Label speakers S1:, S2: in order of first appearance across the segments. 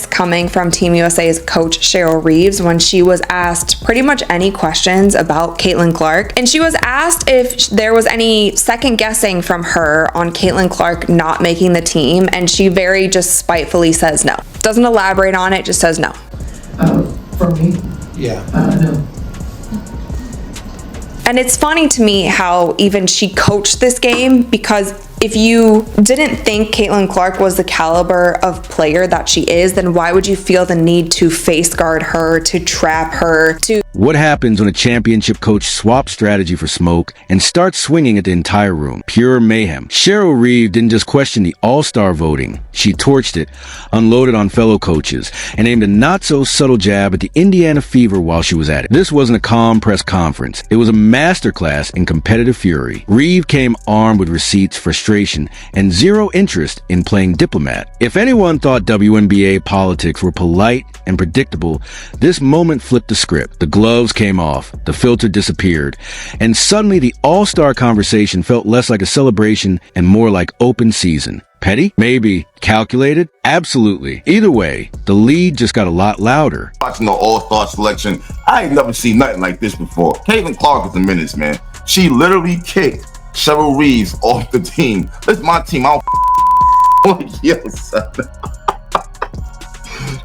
S1: coming from Team USA's coach Cheryl Reeves when she was asked pretty much any questions about Caitlin Clark. And she was asked if there was any second guessing from her on Caitlin Clark not making the team, and she very just spitefully says no. Doesn't elaborate on it, just says no.
S2: For me?
S3: Yeah.
S2: No.
S1: And it's funny to me how even she coached this game, because if you didn't think Caitlin Clark was the caliber of player that she is, then why would you feel the need to face guard her, to trap her, to...
S4: What happens when a championship coach swaps strategy for smoke and starts swinging at the entire room? Pure mayhem. Cheryl Reeve didn't just question the all-star voting. She torched it, unloaded on fellow coaches, and aimed a not-so-subtle jab at the Indiana Fever while she was at it. This wasn't a calm press conference. It was a masterclass in competitive fury. Reeve came armed with receipts, frustration, and zero interest in playing diplomat. If anyone thought WNBA politics were polite and predictable, this moment flipped the script. The gloves came off, the filter disappeared, and suddenly the all-star conversation felt less like a celebration and more like open season. Petty? Maybe. Calculated? Absolutely. Either way, the lead just got a lot louder.
S5: Watching the all-star selection, I ain't never seen nothing like this before. Caitlin Clark is a menace, man. She literally kicked Cheryl Reeves off the team. That's my team. I don't yo, son.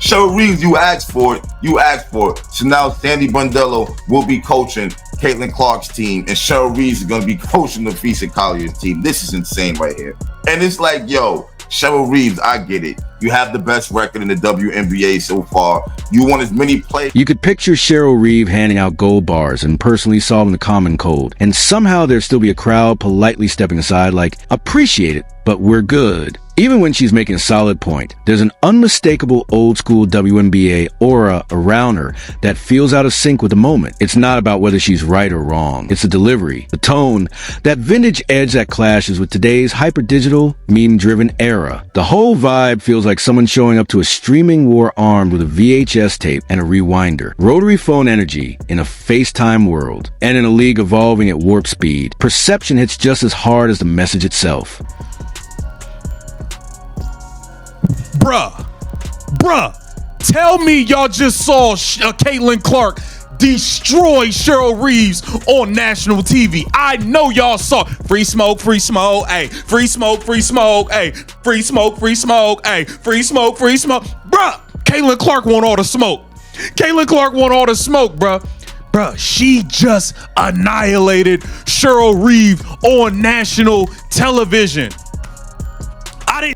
S5: Cheryl Reeves, you asked for it. You asked for it. So now Sandy Brondello will be coaching Caitlin Clark's team, and Cheryl Reeves is going to be coaching the Fisa Collier's team. This is insane right here. And it's like, yo, Cheryl Reeves, I get it. You have the best record in the WNBA so far. You want as many players.
S4: You could picture Cheryl Reeve handing out gold bars and personally solving the common cold. And somehow there'd still be a crowd politely stepping aside like, appreciate it, but we're good. Even when she's making a solid point, there's an unmistakable old-school WNBA aura around her that feels out of sync with the moment. It's not about whether she's right or wrong. It's the delivery, the tone, that vintage edge that clashes with today's hyper-digital, meme-driven era. The whole vibe feels like someone showing up to a streaming war armed with a VHS tape and a rewinder. Rotary phone energy in a FaceTime world. And in a league evolving at warp speed, perception hits just as hard as the message itself.
S6: Bruh, tell me y'all just saw Caitlin Clark destroy Cheryl Reeves on national TV. I know y'all saw free smoke, ayy, free smoke, ayy, free smoke, ayy, free smoke. Bruh, Caitlin Clark want all the smoke. Bruh, she just annihilated Cheryl Reeve on national television.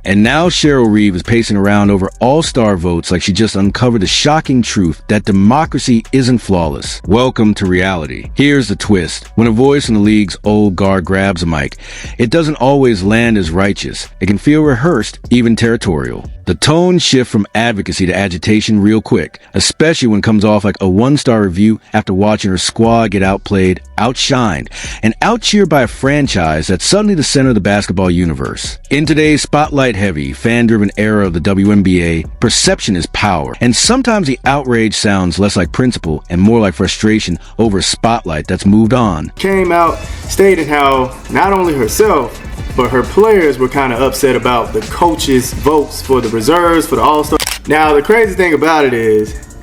S4: And now Cheryl Reeve is pacing around over all-star votes like she just uncovered the shocking truth that democracy isn't flawless. Welcome to reality. Here's the twist. When a voice in the league's old guard grabs a mic, it doesn't always land as righteous. It can feel rehearsed, even territorial. The tone shift from advocacy to agitation real quick, especially when it comes off like a one-star review after watching her squad get outplayed, outshined, and outcheered by a franchise that's suddenly the center of the basketball universe. In today's spotlight-heavy, fan-driven era of the WNBA, perception is power, and sometimes the outrage sounds less like principle and more like frustration over a spotlight that's moved on.
S7: Came out stating how not only herself, but her players were kind of upset about the coaches' votes for the reserves, for the All-Star. Now, the crazy thing about it is,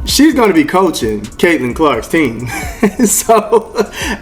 S7: she's going to be coaching Caitlin Clark's team. So,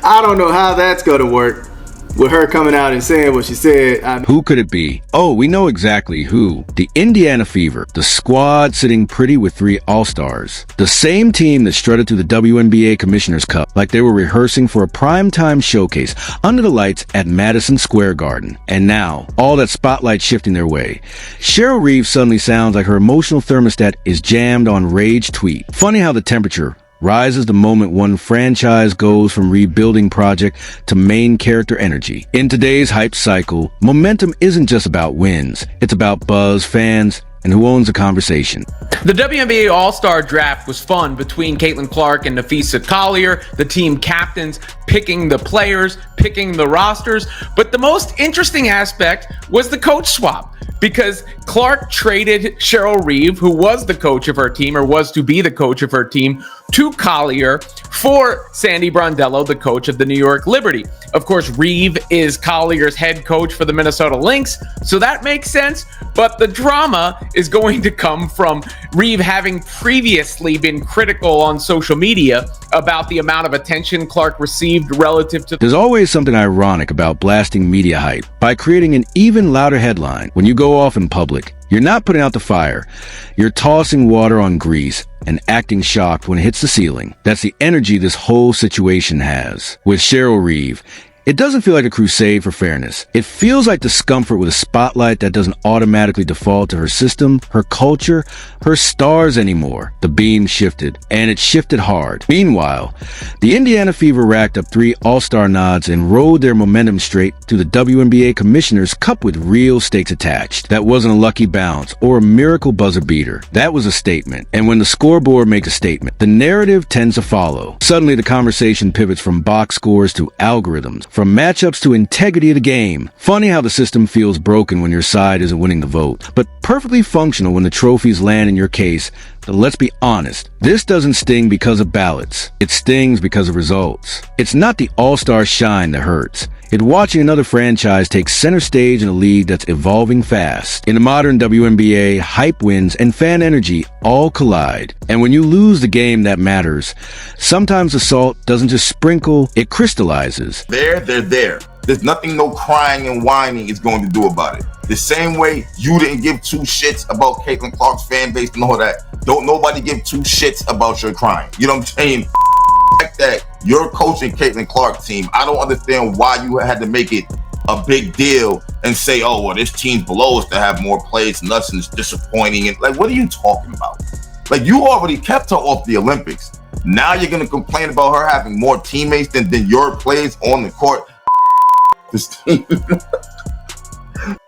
S7: I don't know how that's going to work with her coming out and saying what she said.
S4: Who could it be? Oh, we know exactly who. The Indiana Fever, the squad sitting pretty with 3 All-Stars. The same team that strutted through the WNBA Commissioner's Cup like they were rehearsing for a primetime showcase under the lights at Madison Square Garden. And now, all that spotlight shifting their way. Cheryl Reeve suddenly sounds like her emotional thermostat is jammed on rage tweet. Funny how the temperature rises the moment one franchise goes from rebuilding project to main character energy. In today's hype cycle, momentum isn't just about wins. It's about buzz, fans, and who owns the conversation.
S8: The WNBA All-Star Draft was fun between Caitlin Clark and Nafisa Collier, the team captains, picking the players, picking the rosters. But the most interesting aspect was the coach swap, because Clark traded Cheryl Reeve, who was the coach of her team, or was to be the coach of her team, to Collier for Sandy Brondello, the coach of the New York Liberty. Of course, Reeve is Collier's head coach for the Minnesota Lynx, so that makes sense. But the drama is going to come from Reeve having previously been critical on social media about the amount of attention Clark received relative to.
S4: There's always something ironic about blasting media hype by creating an even louder headline. When you go off in public, you're not putting out the fire. You're tossing water on grease and acting shocked when it hits the ceiling. That's the energy this whole situation has. With Cheryl Reeve, it doesn't feel like a crusade for fairness. It feels like discomfort with a spotlight that doesn't automatically default to her system, her culture, her stars anymore. The beam shifted, and it shifted hard. Meanwhile, the Indiana Fever racked up 3 All-Star nods and rode their momentum straight to the WNBA Commissioner's Cup with real stakes attached. That wasn't a lucky bounce or a miracle buzzer beater. That was a statement. And when the scoreboard makes a statement, the narrative tends to follow. Suddenly, the conversation pivots from box scores to algorithms, from matchups to integrity of the game. Funny how the system feels broken when your side isn't winning the vote, but perfectly functional when the trophies land in your case. But let's be honest, this doesn't sting because of ballots. It stings because of results. It's not the all-star shine that hurts. It's watching another franchise take center stage in a league that's evolving fast. In the modern WNBA, hype wins and fan energy all collide. And when you lose the game that matters, sometimes the salt doesn't just sprinkle, it crystallizes.
S5: They're there. There's nothing no crying and whining is going to do about it. The same way you didn't give 2 shits about Caitlin Clark's fan base and all that, don't nobody give 2 shits about your crying. You know what I'm saying? That you're coaching Caitlin Clark's team. I don't understand why you had to make it a big deal and say, oh, well, this team's below us to have more plays than us and it's disappointing. And like, what are you talking about? Like, you already kept her off the Olympics. Now you're going to complain about her having more teammates than your players on the court. This team.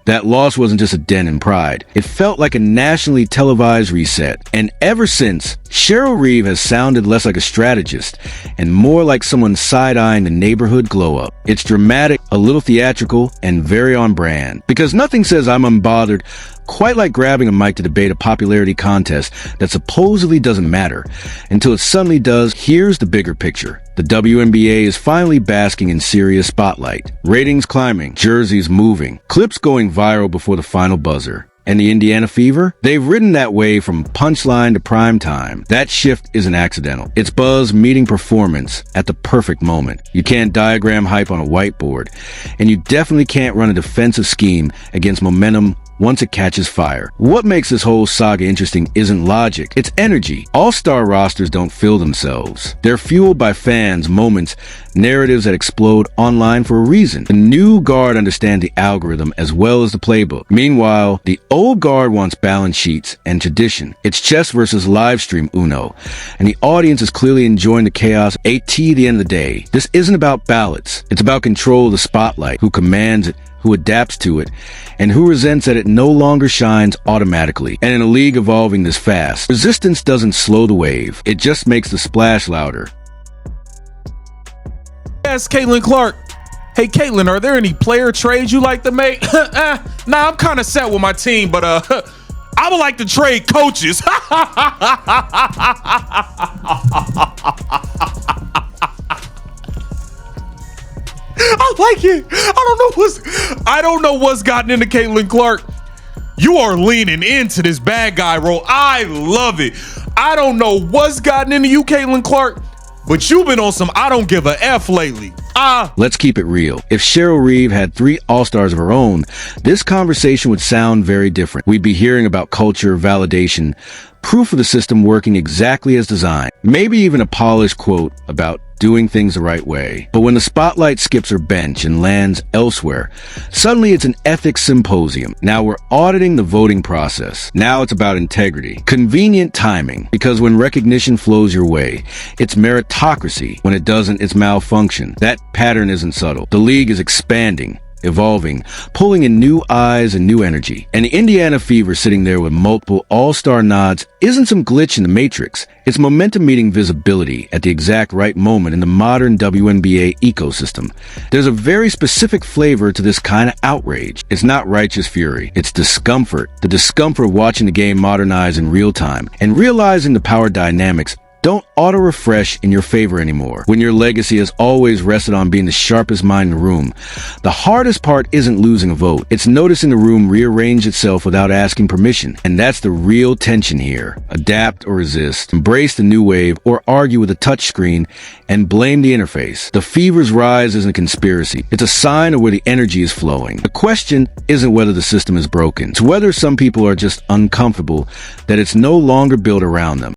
S4: That loss wasn't just a dent in pride. It felt like a nationally televised reset. And ever since, Cheryl Reeve has sounded less like a strategist and more like someone side-eyeing the neighborhood glow-up. It's dramatic, a little theatrical, and very on brand. Because nothing says I'm unbothered quite like grabbing a mic to debate a popularity contest that supposedly doesn't matter. Until it suddenly does. Here's the bigger picture. The WNBA is finally basking in serious spotlight. Ratings climbing, jerseys moving, clips going viral before the final buzzer. And the Indiana Fever? They've ridden that wave from punchline to prime time. That shift isn't accidental. It's buzz meeting performance at the perfect moment. You can't diagram hype on a whiteboard, and you definitely can't run a defensive scheme against momentum once it catches fire. What makes this whole saga interesting isn't logic, it's energy. All-star rosters don't fill themselves. They're fueled by fans, moments, narratives that explode online for a reason. The new guard understands the algorithm as well as the playbook. Meanwhile, the old guard wants balance sheets and tradition. It's chess versus live stream Uno, and the audience is clearly enjoying the chaos. At the end of the day, this isn't about ballots. It's about control of the spotlight, who commands it, who adapts to it, and who resents that it no longer shines automatically. And in a league evolving this fast, resistance doesn't slow the wave, it just makes the splash louder.
S6: Yes, Caitlin Clark. Hey, Caitlin, are there any player trades you like to make? Nah, I'm kind of set with my team, but I would like to trade coaches. I like it. I don't know what's gotten into Caitlin Clark. You are leaning into this bad guy role. I love it. I don't know what's gotten into you, Caitlin Clark, but you've been on some I don't give a F lately.
S4: Let's keep it real. If Cheryl Reeve had 3 All-Stars of her own, this conversation would sound very different. We'd be hearing about culture, validation, proof of the system working exactly as designed. Maybe even a polished quote about doing things the right way. But when the spotlight skips her bench and lands elsewhere, suddenly it's an ethics symposium. Now we're auditing the voting process. Now it's about integrity. Convenient timing, because when recognition flows your way, it's meritocracy. When it doesn't, it's malfunction. That pattern isn't subtle. The league is expanding, evolving, pulling in new eyes and new energy. And the Indiana Fever sitting there with multiple all-star nods isn't some glitch in the matrix. It's momentum meeting visibility at the exact right moment in the modern WNBA ecosystem. There's a very specific flavor to this kind of outrage. It's not righteous fury. It's discomfort. The discomfort of watching the game modernize in real time and realizing the power dynamics don't auto-refresh in your favor anymore. When your legacy has always rested on being the sharpest mind in the room, the hardest part isn't losing a vote. It's noticing the room rearrange itself without asking permission. And that's the real tension here. Adapt or resist. Embrace the new wave or argue with a touchscreen and blame the interface. The fever's rise isn't a conspiracy. It's a sign of where the energy is flowing. The question isn't whether the system is broken. It's whether some people are just uncomfortable that it's no longer built around them.